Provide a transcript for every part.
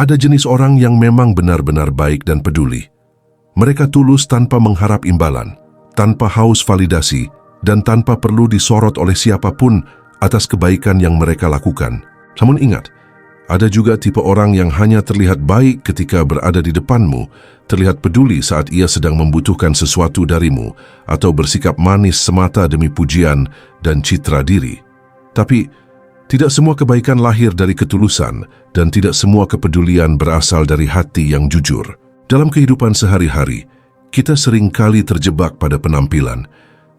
Ada jenis orang yang memang benar-benar baik dan peduli. Mereka tulus tanpa mengharap imbalan, tanpa haus validasi, dan tanpa perlu disorot oleh siapapun atas kebaikan yang mereka lakukan. Namun ingat, ada juga tipe orang yang hanya terlihat baik ketika berada di depanmu, terlihat peduli saat ia sedang membutuhkan sesuatu darimu, atau bersikap manis semata demi pujian dan citra diri. Tapi, tidak semua kebaikan lahir dari ketulusan dan tidak semua kepedulian berasal dari hati yang jujur. Dalam kehidupan sehari-hari, kita sering kali terjebak pada penampilan,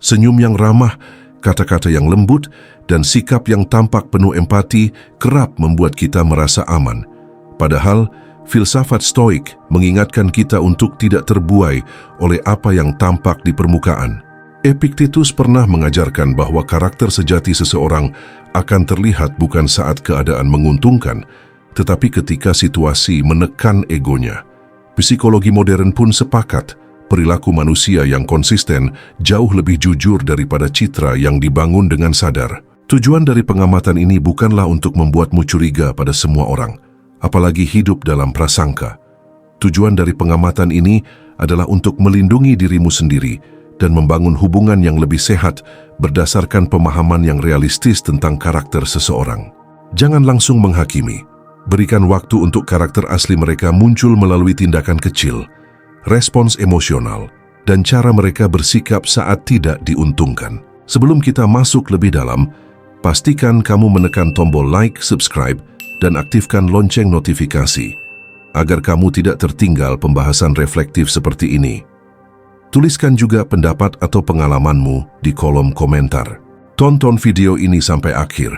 senyum yang ramah, kata-kata yang lembut, dan sikap yang tampak penuh empati kerap membuat kita merasa aman. Padahal, filsafat Stoik mengingatkan kita untuk tidak terbuai oleh apa yang tampak di permukaan. Epictetus pernah mengajarkan bahwa karakter sejati seseorang akan terlihat bukan saat keadaan menguntungkan, tetapi ketika situasi menekan egonya. Psikologi modern pun sepakat, perilaku manusia yang konsisten jauh lebih jujur daripada citra yang dibangun dengan sadar. Tujuan dari pengamatan ini bukanlah untuk membuatmu curiga pada semua orang, apalagi hidup dalam prasangka. Tujuan dari pengamatan ini adalah untuk melindungi dirimu sendiri dan membangun hubungan yang lebih sehat berdasarkan pemahaman yang realistis tentang karakter seseorang. Jangan langsung menghakimi. Berikan waktu untuk karakter asli mereka muncul melalui tindakan kecil, respons emosional, dan cara mereka bersikap saat tidak diuntungkan. Sebelum kita masuk lebih dalam, pastikan kamu menekan tombol like, subscribe, dan aktifkan lonceng notifikasi, agar kamu tidak tertinggal pembahasan reflektif seperti ini. Tuliskan juga pendapat atau pengalamanmu di kolom komentar. Tonton video ini sampai akhir,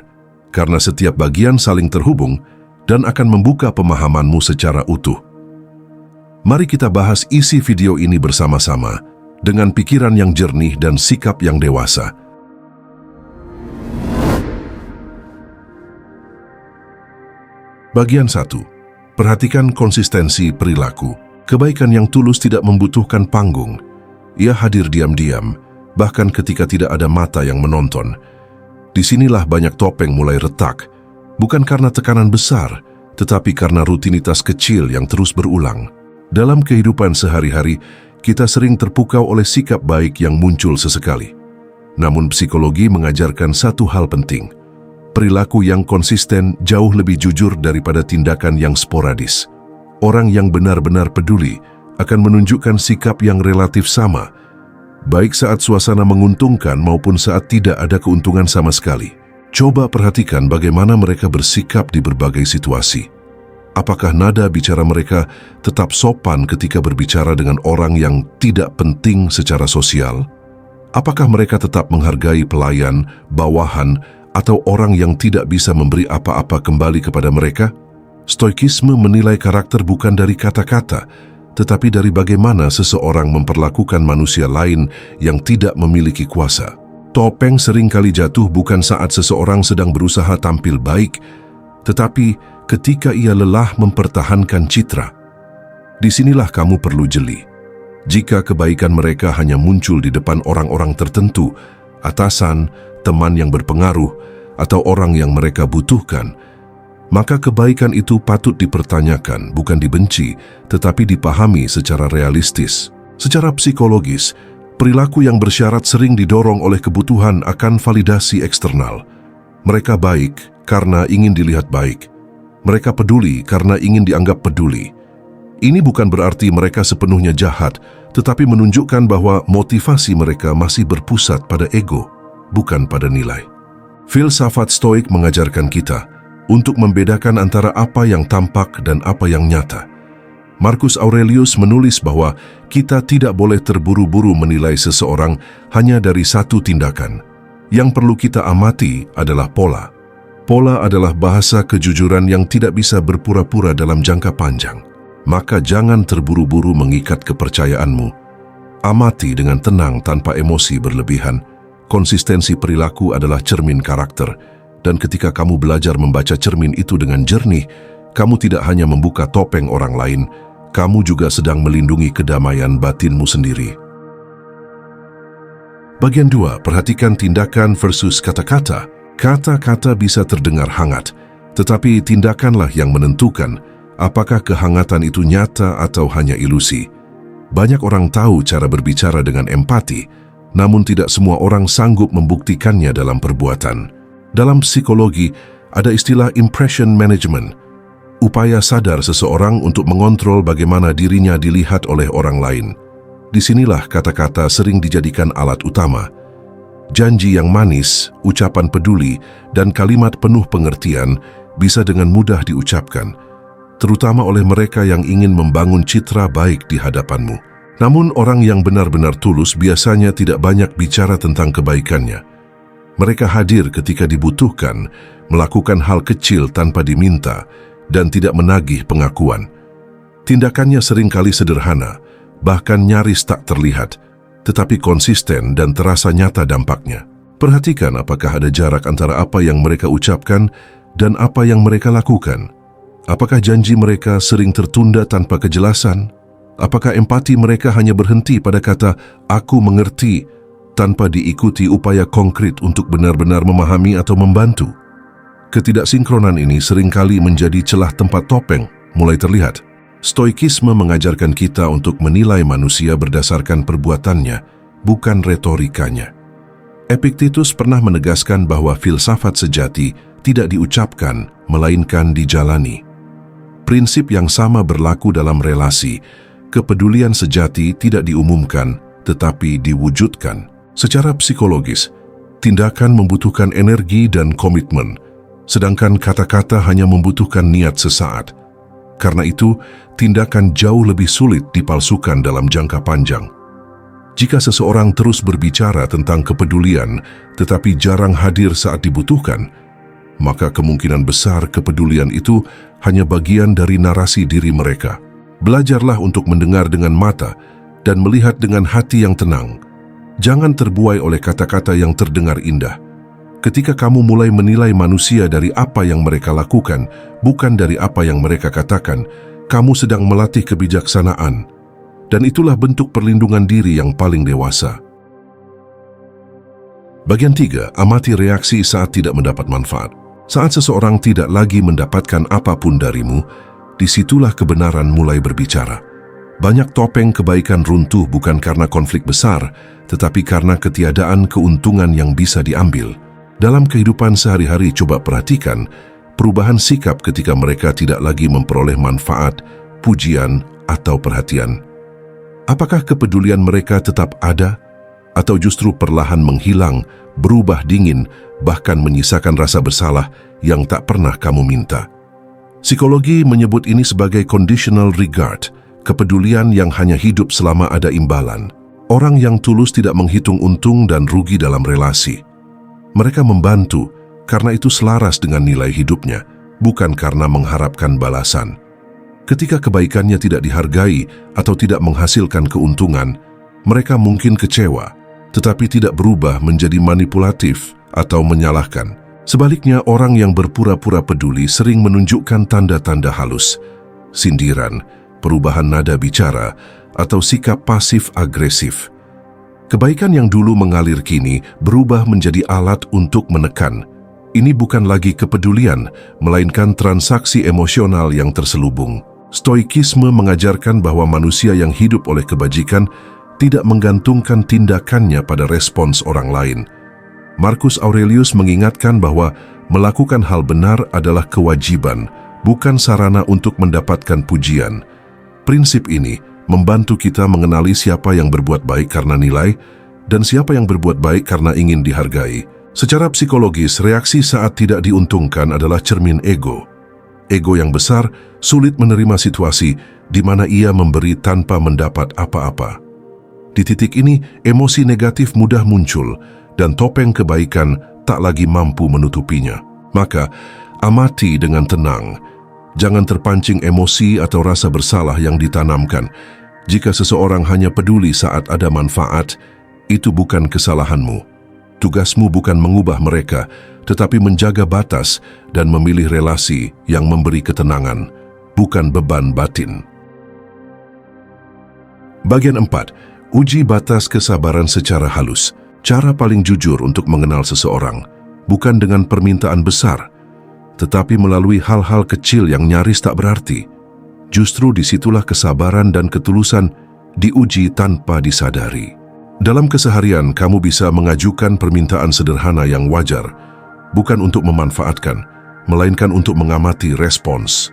karena setiap bagian saling terhubung dan akan membuka pemahamanmu secara utuh. Mari kita bahas isi video ini bersama-sama dengan pikiran yang jernih dan sikap yang dewasa. Bagian 1. Perhatikan konsistensi perilaku. Kebaikan yang tulus tidak membutuhkan panggung. Ia hadir diam-diam, bahkan ketika tidak ada mata yang menonton. Disinilah banyak topeng mulai retak, bukan karena tekanan besar, tetapi karena rutinitas kecil yang terus berulang. Dalam kehidupan sehari-hari, kita sering terpukau oleh sikap baik yang muncul sesekali. Namun psikologi mengajarkan satu hal penting. Perilaku yang konsisten jauh lebih jujur daripada tindakan yang sporadis. Orang yang benar-benar peduli akan menunjukkan sikap yang relatif sama, baik saat suasana menguntungkan maupun saat tidak ada keuntungan sama sekali. Coba perhatikan bagaimana mereka bersikap di berbagai situasi. Apakah nada bicara mereka tetap sopan ketika berbicara dengan orang yang tidak penting secara sosial? Apakah mereka tetap menghargai pelayan, bawahan, atau orang yang tidak bisa memberi apa-apa kembali kepada mereka? Stoikisme menilai karakter bukan dari kata-kata, tetapi dari bagaimana seseorang memperlakukan manusia lain yang tidak memiliki kuasa. Topeng seringkali jatuh bukan saat seseorang sedang berusaha tampil baik, tetapi ketika ia lelah mempertahankan citra. Disinilah kamu perlu jeli. Jika kebaikan mereka hanya muncul di depan orang-orang tertentu, atasan, teman yang berpengaruh, atau orang yang mereka butuhkan, maka kebaikan itu patut dipertanyakan, bukan dibenci, tetapi dipahami secara realistis. Secara psikologis, perilaku yang bersyarat sering didorong oleh kebutuhan akan validasi eksternal. Mereka baik karena ingin dilihat baik. Mereka peduli karena ingin dianggap peduli. Ini bukan berarti mereka sepenuhnya jahat, tetapi menunjukkan bahwa motivasi mereka masih berpusat pada ego, bukan pada nilai. Filsafat Stoik mengajarkan kita untuk membedakan antara apa yang tampak dan apa yang nyata. Marcus Aurelius menulis bahwa kita tidak boleh terburu-buru menilai seseorang hanya dari satu tindakan. Yang perlu kita amati adalah pola. Pola adalah bahasa kejujuran yang tidak bisa berpura-pura dalam jangka panjang. Maka jangan terburu-buru mengikat kepercayaanmu. Amati dengan tenang tanpa emosi berlebihan. Konsistensi perilaku adalah cermin karakter. Dan ketika kamu belajar membaca cermin itu dengan jernih, kamu tidak hanya membuka topeng orang lain, kamu juga sedang melindungi kedamaian batinmu sendiri. Bagian 2, perhatikan tindakan versus kata-kata. Kata-kata bisa terdengar hangat, tetapi tindakanlah yang menentukan. Apakah kehangatan itu nyata atau hanya ilusi? Banyak orang tahu cara berbicara dengan empati, namun tidak semua orang sanggup membuktikannya dalam perbuatan. Dalam psikologi, ada istilah impression management, upaya sadar seseorang untuk mengontrol bagaimana dirinya dilihat oleh orang lain. Disinilah kata-kata sering dijadikan alat utama. Janji yang manis, ucapan peduli, dan kalimat penuh pengertian bisa dengan mudah diucapkan, terutama oleh mereka yang ingin membangun citra baik di hadapanmu. Namun orang yang benar-benar tulus biasanya tidak banyak bicara tentang kebaikannya. Mereka hadir ketika dibutuhkan, melakukan hal kecil tanpa diminta, dan tidak menagih pengakuan. Tindakannya seringkali sederhana, bahkan nyaris tak terlihat, tetapi konsisten dan terasa nyata dampaknya. Perhatikan apakah ada jarak antara apa yang mereka ucapkan dan apa yang mereka lakukan. Apakah janji mereka sering tertunda tanpa kejelasan? Apakah empati mereka hanya berhenti pada kata "aku mengerti" tanpa diikuti upaya konkret untuk benar-benar memahami atau membantu? Ketidaksinkronan ini seringkali menjadi celah tempat topeng mulai terlihat. Stoikisme mengajarkan kita untuk menilai manusia berdasarkan perbuatannya, bukan retorikanya. Epictetus pernah menegaskan bahwa filsafat sejati tidak diucapkan, melainkan dijalani. Prinsip yang sama berlaku dalam relasi. Kepedulian sejati tidak diumumkan, tetapi diwujudkan. Secara psikologis, tindakan membutuhkan energi dan komitmen, sedangkan kata-kata hanya membutuhkan niat sesaat. Karena itu, tindakan jauh lebih sulit dipalsukan dalam jangka panjang. Jika seseorang terus berbicara tentang kepedulian, tetapi jarang hadir saat dibutuhkan, maka kemungkinan besar kepedulian itu hanya bagian dari narasi diri mereka. Belajarlah untuk mendengar dengan mata dan melihat dengan hati yang tenang. Jangan terbuai oleh kata-kata yang terdengar indah. Ketika kamu mulai menilai manusia dari apa yang mereka lakukan, bukan dari apa yang mereka katakan, kamu sedang melatih kebijaksanaan. Dan itulah bentuk perlindungan diri yang paling dewasa. Bagian 3, amati reaksi saat tidak mendapat manfaat. Saat seseorang tidak lagi mendapatkan apapun darimu, disitulah kebenaran mulai berbicara. Banyak topeng kebaikan runtuh bukan karena konflik besar, tetapi karena ketiadaan keuntungan yang bisa diambil. Dalam kehidupan sehari-hari, coba perhatikan perubahan sikap ketika mereka tidak lagi memperoleh manfaat, pujian, atau perhatian. Apakah kepedulian mereka tetap ada, atau justru perlahan menghilang, berubah dingin, bahkan menyisakan rasa bersalah yang tak pernah kamu minta? Psikologi menyebut ini sebagai conditional regard, kepedulian yang hanya hidup selama ada imbalan. Orang yang tulus tidak menghitung untung dan rugi dalam relasi. Mereka membantu karena itu selaras dengan nilai hidupnya, bukan karena mengharapkan balasan. Ketika kebaikannya tidak dihargai atau tidak menghasilkan keuntungan, mereka mungkin kecewa, tetapi tidak berubah menjadi manipulatif atau menyalahkan. Sebaliknya, orang yang berpura-pura peduli sering menunjukkan tanda-tanda halus, sindiran, perubahan nada bicara, atau sikap pasif-agresif. Kebaikan yang dulu mengalir kini berubah menjadi alat untuk menekan. Ini bukan lagi kepedulian, melainkan transaksi emosional yang terselubung. Stoikisme mengajarkan bahwa manusia yang hidup oleh kebajikan tidak menggantungkan tindakannya pada respons orang lain. Marcus Aurelius mengingatkan bahwa melakukan hal benar adalah kewajiban, bukan sarana untuk mendapatkan pujian. Prinsip ini membantu kita mengenali siapa yang berbuat baik karena nilai dan siapa yang berbuat baik karena ingin dihargai. Secara psikologis, reaksi saat tidak diuntungkan adalah cermin ego. Ego yang besar sulit menerima situasi di mana ia memberi tanpa mendapat apa-apa. Di titik ini, emosi negatif mudah muncul dan topeng kebaikan tak lagi mampu menutupinya. Maka, amati dengan tenang. Jangan terpancing emosi atau rasa bersalah yang ditanamkan. Jika seseorang hanya peduli saat ada manfaat, itu bukan kesalahanmu. Tugasmu bukan mengubah mereka, tetapi menjaga batas dan memilih relasi yang memberi ketenangan, bukan beban batin. Bagian 4. Uji batas kesabaran secara halus. Cara paling jujur untuk mengenal seseorang, bukan dengan permintaan besar, tetapi melalui hal-hal kecil yang nyaris tak berarti. justru disitulah kesabaran dan ketulusan diuji tanpa disadari. Dalam keseharian, kamu bisa mengajukan permintaan sederhana yang wajar, bukan untuk memanfaatkan, melainkan untuk mengamati respons.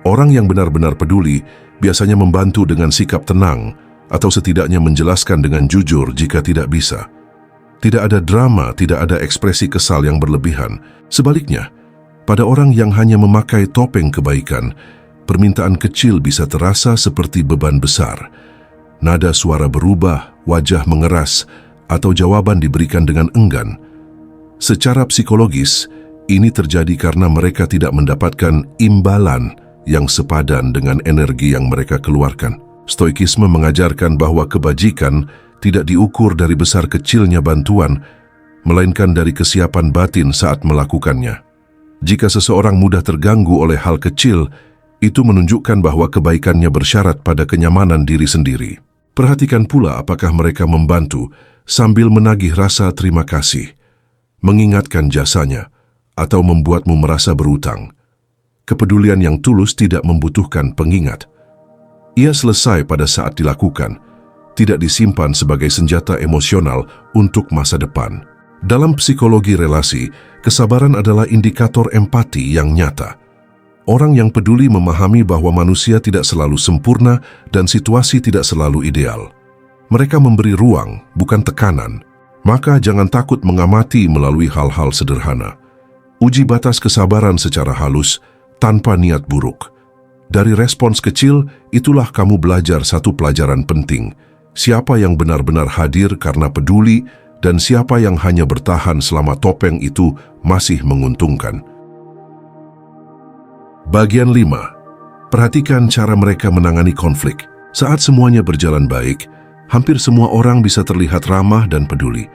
Orang yang benar-benar peduli biasanya membantu dengan sikap tenang atau setidaknya menjelaskan dengan jujur jika tidak bisa. Tidak ada drama, tidak ada ekspresi kesal yang berlebihan. Sebaliknya, pada orang yang hanya memakai topeng kebaikan, permintaan kecil bisa terasa seperti beban besar. Nada suara berubah, wajah mengeras, atau jawaban diberikan dengan enggan. Secara psikologis, ini terjadi karena mereka tidak mendapatkan imbalan yang sepadan dengan energi yang mereka keluarkan. Stoikisme mengajarkan bahwa kebajikan tidak diukur dari besar kecilnya bantuan, melainkan dari kesiapan batin saat melakukannya. Jika seseorang mudah terganggu oleh hal kecil, itu menunjukkan bahwa kebaikannya bersyarat pada kenyamanan diri sendiri. Perhatikan pula apakah mereka membantu sambil menagih rasa terima kasih, mengingatkan jasanya, atau membuatmu merasa berutang. Kepedulian yang tulus tidak membutuhkan pengingat. Ia selesai pada saat dilakukan, tidak disimpan sebagai senjata emosional untuk masa depan. Dalam psikologi relasi, kesabaran adalah indikator empati yang nyata. Orang yang peduli memahami bahwa manusia tidak selalu sempurna dan situasi tidak selalu ideal. Mereka memberi ruang, bukan tekanan. Maka jangan takut mengamati melalui hal-hal sederhana. Uji batas kesabaran secara halus, tanpa niat buruk. Dari respons kecil, itulah kamu belajar satu pelajaran penting. Siapa yang benar-benar hadir karena peduli, dan siapa yang hanya bertahan selama topeng itu masih menguntungkan. Bagian 5. Perhatikan cara mereka menangani konflik. Saat semuanya berjalan baik, hampir semua orang bisa terlihat ramah dan peduli.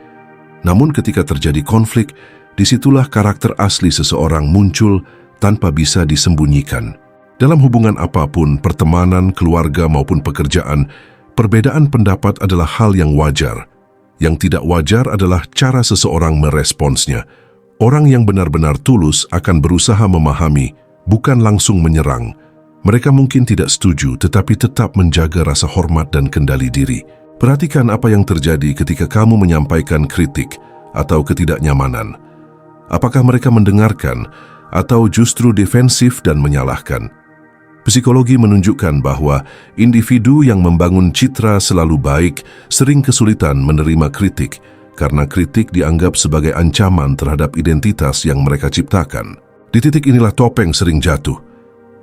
Namun ketika terjadi konflik, disitulah karakter asli seseorang muncul tanpa bisa disembunyikan. Dalam hubungan apapun, pertemanan, keluarga maupun pekerjaan, perbedaan pendapat adalah hal yang wajar. Yang tidak wajar adalah cara seseorang meresponsnya. Orang yang benar-benar tulus akan berusaha memahami, bukan langsung menyerang. Mereka mungkin tidak setuju, tetapi tetap menjaga rasa hormat dan kendali diri. Perhatikan apa yang terjadi ketika kamu menyampaikan kritik atau ketidaknyamanan. Apakah mereka mendengarkan atau justru defensif dan menyalahkan? Psikologi menunjukkan bahwa individu yang membangun citra selalu baik sering kesulitan menerima kritik karena kritik dianggap sebagai ancaman terhadap identitas yang mereka ciptakan. Di titik inilah topeng sering jatuh.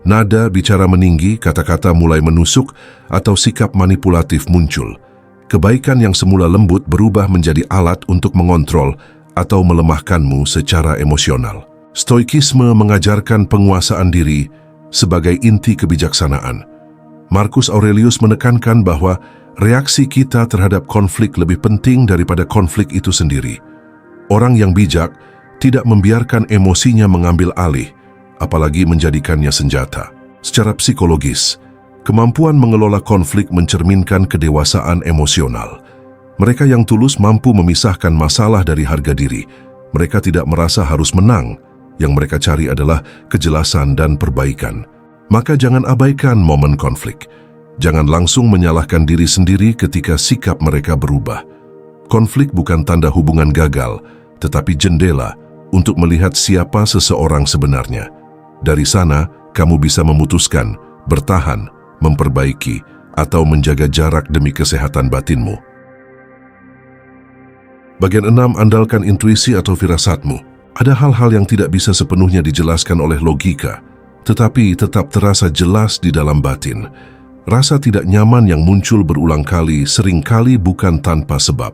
Nada bicara meninggi, kata-kata mulai menusuk, atau sikap manipulatif muncul. Kebaikan yang semula lembut berubah menjadi alat untuk mengontrol atau melemahkanmu secara emosional. Stoikisme mengajarkan penguasaan diri sebagai inti kebijaksanaan. Marcus Aurelius menekankan bahwa reaksi kita terhadap konflik lebih penting daripada konflik itu sendiri. Orang yang bijak tidak membiarkan emosinya mengambil alih, apalagi menjadikannya senjata. Secara psikologis, kemampuan mengelola konflik mencerminkan kedewasaan emosional. Mereka yang tulus mampu memisahkan masalah dari harga diri. Mereka tidak merasa harus menang. Yang mereka cari adalah kejelasan dan perbaikan. Maka jangan abaikan momen konflik. Jangan langsung menyalahkan diri sendiri ketika sikap mereka berubah. Konflik bukan tanda hubungan gagal, tetapi jendela untuk melihat siapa seseorang sebenarnya. Dari sana, kamu bisa memutuskan, bertahan, memperbaiki, atau menjaga jarak demi kesehatan batinmu. Bagian 6, andalkan intuisi atau firasatmu. Ada hal-hal yang tidak bisa sepenuhnya dijelaskan oleh logika, tetapi tetap terasa jelas di dalam batin. Rasa tidak nyaman yang muncul berulang kali seringkali bukan tanpa sebab.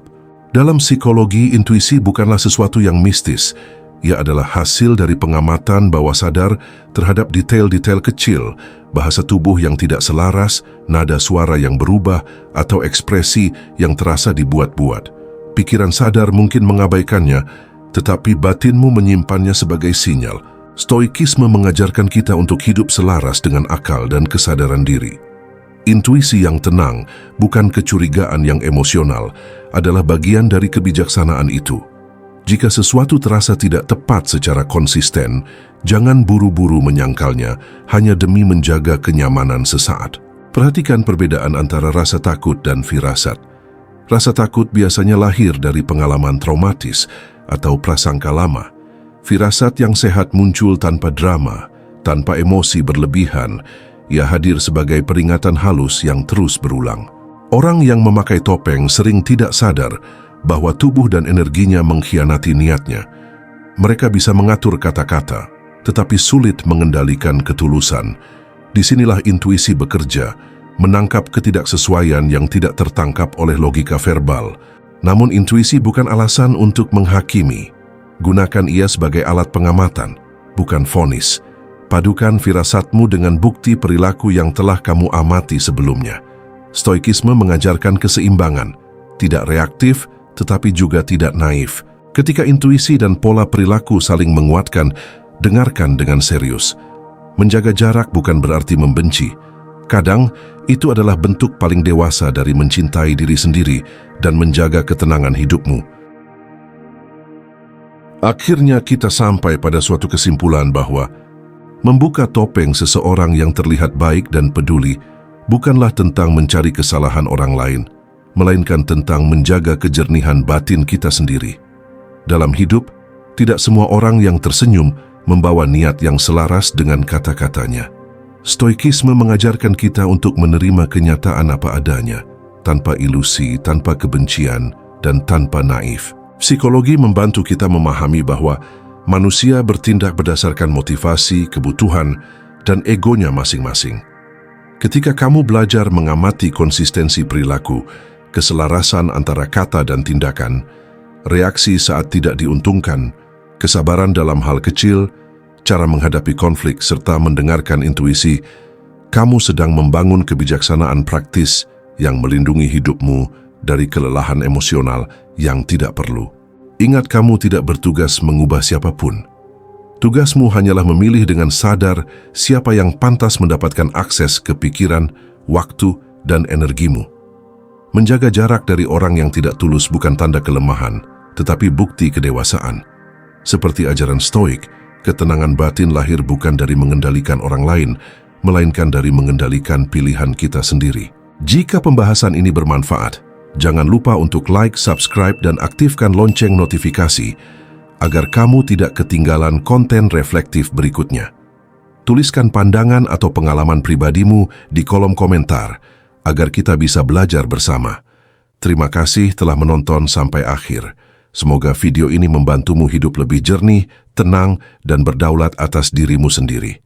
Dalam psikologi, intuisi bukanlah sesuatu yang mistis. Ia adalah hasil dari pengamatan bawah sadar terhadap detail-detail kecil, bahasa tubuh yang tidak selaras, nada suara yang berubah, atau ekspresi yang terasa dibuat-buat. Pikiran sadar mungkin mengabaikannya, tetapi batinmu menyimpannya sebagai sinyal. Stoikisme mengajarkan kita untuk hidup selaras dengan akal dan kesadaran diri. Intuisi yang tenang, bukan kecurigaan yang emosional, adalah bagian dari kebijaksanaan itu. Jika sesuatu terasa tidak tepat secara konsisten, jangan buru-buru menyangkalnya hanya demi menjaga kenyamanan sesaat. Perhatikan perbedaan antara rasa takut dan firasat. Rasa takut biasanya lahir dari pengalaman traumatis atau prasangka lama. Firasat yang sehat muncul tanpa drama, tanpa emosi berlebihan. Ia hadir sebagai peringatan halus yang terus berulang. Orang yang memakai topeng sering tidak sadar bahwa tubuh dan energinya mengkhianati niatnya. Mereka bisa mengatur kata-kata, tetapi sulit mengendalikan ketulusan. Disinilah intuisi bekerja, menangkap ketidaksesuaian yang tidak tertangkap oleh logika verbal. Namun intuisi bukan alasan untuk menghakimi. Gunakan ia sebagai alat pengamatan, bukan vonis. Padukan firasatmu dengan bukti perilaku yang telah kamu amati sebelumnya. Stoikisme mengajarkan keseimbangan, tidak reaktif tetapi juga tidak naif. Ketika intuisi dan pola perilaku saling menguatkan, dengarkan dengan serius. Menjaga jarak bukan berarti membenci. Kadang, itu adalah bentuk paling dewasa dari mencintai diri sendiri dan menjaga ketenangan hidupmu. Akhirnya kita sampai pada suatu kesimpulan bahwa membuka topeng seseorang yang terlihat baik dan peduli bukanlah tentang mencari kesalahan orang lain, melainkan tentang menjaga kejernihan batin kita sendiri. Dalam hidup, tidak semua orang yang tersenyum membawa niat yang selaras dengan kata-katanya. Stoikisme mengajarkan kita untuk menerima kenyataan apa adanya, tanpa ilusi, tanpa kebencian, dan tanpa naif. Psikologi membantu kita memahami bahwa manusia bertindak berdasarkan motivasi, kebutuhan, dan egonya masing-masing. Ketika kamu belajar mengamati konsistensi perilaku, keselarasan antara kata dan tindakan, reaksi saat tidak diuntungkan, kesabaran dalam hal kecil, cara menghadapi konflik, serta mendengarkan intuisi, kamu sedang membangun kebijaksanaan praktis yang melindungi hidupmu dari kelelahan emosional yang tidak perlu. Ingat, kamu tidak bertugas mengubah siapapun. Tugasmu hanyalah memilih dengan sadar siapa yang pantas mendapatkan akses ke pikiran, waktu, dan energimu. Menjaga jarak dari orang yang tidak tulus bukan tanda kelemahan, tetapi bukti kedewasaan. Seperti ajaran Stoik, ketenangan batin lahir bukan dari mengendalikan orang lain, melainkan dari mengendalikan pilihan kita sendiri. Jika pembahasan ini bermanfaat, jangan lupa untuk like, subscribe, dan aktifkan lonceng notifikasi agar kamu tidak ketinggalan konten reflektif berikutnya. Tuliskan pandangan atau pengalaman pribadimu di kolom komentar agar kita bisa belajar bersama. Terima kasih telah menonton sampai akhir. Semoga video ini membantumu hidup lebih jernih, tenang, dan berdaulat atas dirimu sendiri.